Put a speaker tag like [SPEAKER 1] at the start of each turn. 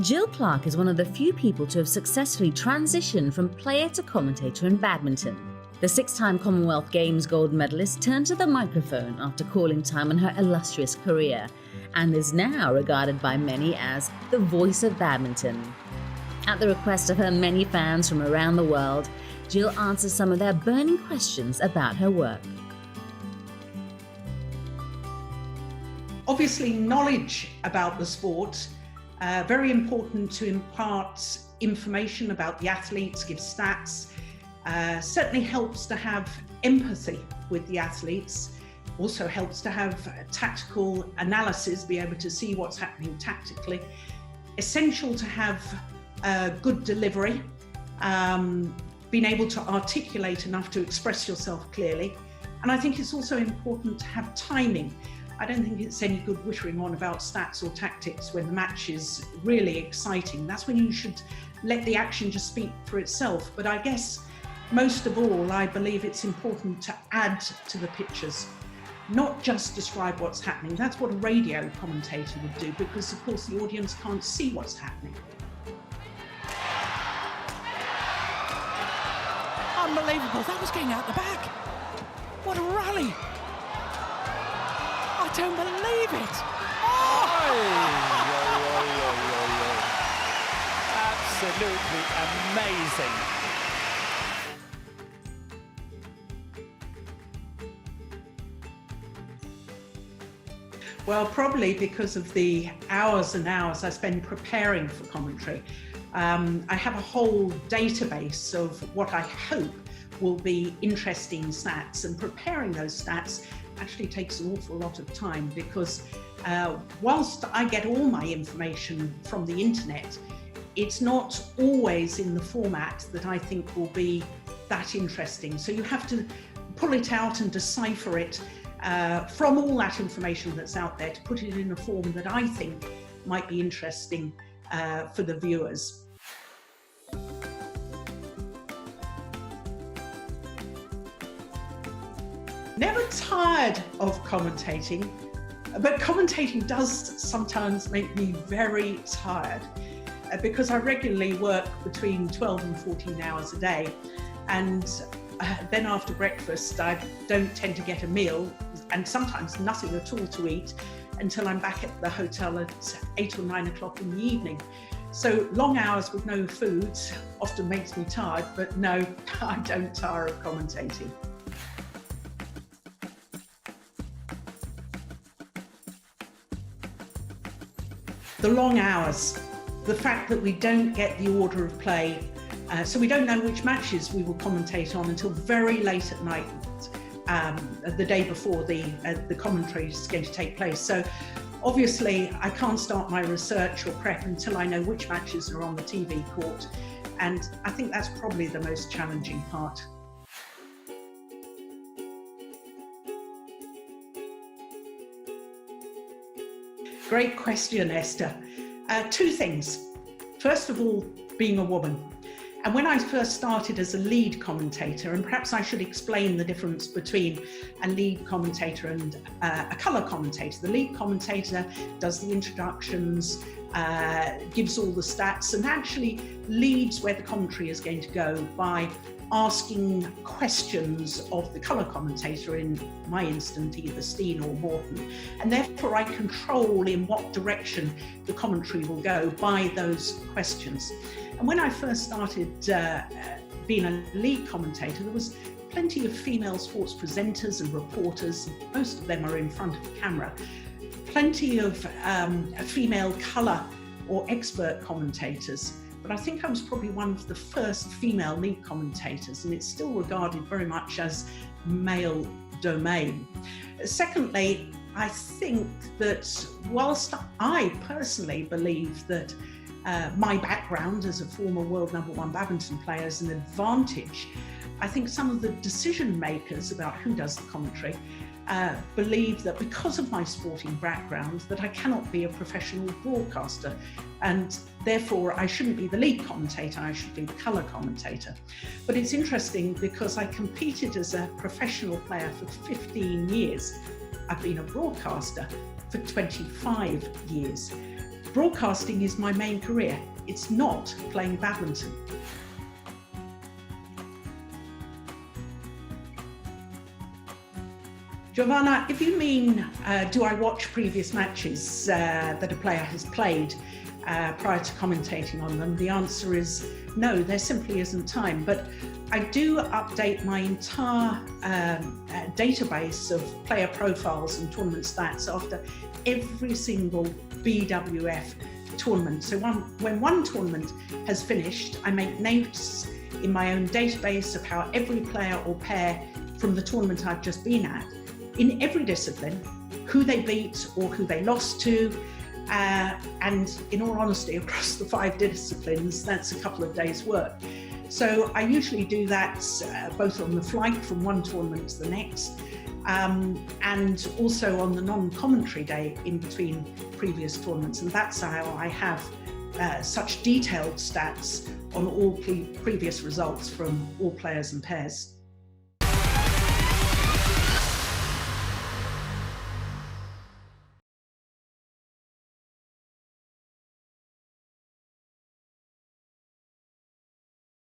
[SPEAKER 1] Gill Clark is one of the few people to have successfully transitioned from player to commentator in badminton. The six-time Commonwealth Games gold medalist turned to the microphone after calling time on her illustrious career and is now regarded by many as the voice of badminton. At the request of her many fans from around the world, Gill answers some of their burning questions about her work.
[SPEAKER 2] Obviously, knowledge about the sport, very important to impart information about the athletes, give stats, certainly helps to have empathy with the athletes, also helps to have tactical analysis, be able to see what's happening tactically. Essential to have good delivery, being able to articulate enough to express yourself clearly. And I think it's also important to have timing. I don't think it's any good whittering on about stats or tactics when the match is really exciting. That's when you should let the action just speak for itself. But I guess most of all, I believe it's important to add to the pictures, not just describe what's happening. That's what a radio commentator would do, because of course the audience can't see what's happening.
[SPEAKER 3] Unbelievable, that was going out the back. What a rally. I don't believe it.
[SPEAKER 4] Absolutely amazing.
[SPEAKER 2] Well, probably because of the hours and hours I spend preparing for commentary. I have a whole database of what I hope will be interesting stats, and preparing those stats actually takes an awful lot of time, because whilst I get all my information from the internet, it's not always in the format that I think will be that interesting. So you have to pull it out and decipher it from all that information that's out there to put it in a form that I think might be interesting for the viewers. Never tired of commentating, but commentating does sometimes make me very tired because I regularly work between 12 and 14 hours a day, and then after breakfast I don't tend to get a meal, and sometimes nothing at all to eat until I'm back at the hotel at 8 or 9 o'clock in the evening. So long hours with no food often makes me tired, but no, I don't tire of commentating. The long hours, the fact that we don't get the order of play, so we don't know which matches we will commentate on until very late at night, the day before the commentary is going to take place. So obviously I can't start my research or prep until I know which matches are on the TV court, and I think that's probably the most challenging part. Great question, Esther. Two things. First of all, being a woman. And when I first started as a lead commentator, and perhaps I should explain the difference between a lead commentator and a colour commentator. The lead commentator does the introductions, gives all the stats, and actually leads where the commentary is going to go by asking questions of the colour commentator, in my instance either Steen or Morton, and therefore I control in what direction the commentary will go by those questions. And when I first started being a lead commentator, there was plenty of female sports presenters and reporters. Most of them are in front of the camera. Plenty of female colour or expert commentators. But I think I was probably one of the first female lead commentators, and it's still regarded very much as male domain. Secondly, I think that whilst I personally believe that my background as a former world #1 badminton player is an advantage, I think some of the decision makers about who does the commentary believe that because of my sporting background that I cannot be a professional broadcaster, and therefore I shouldn't be the lead commentator, I should be the colour commentator. But it's interesting because I competed as a professional player for 15 years. I've been a broadcaster for 25 years. broadcasting is my main career. It's not playing badminton. Giovanna, if you mean, do I watch previous matches that a player has played prior to commentating on them, the answer is no, there simply isn't time. But I do update my entire database of player profiles and tournament stats after every single BWF tournament. So when one tournament has finished, I make notes in my own database of how every player or pair from the tournament I've just been at, in every discipline, who they beat or who they lost to, and in all honesty, across the 5 disciplines, that's a couple of days' work. So I usually do that both on the flight from one tournament to the next, and also on the non-commentary day in between previous tournaments. And that's how I have such detailed stats on all previous results from all players and pairs.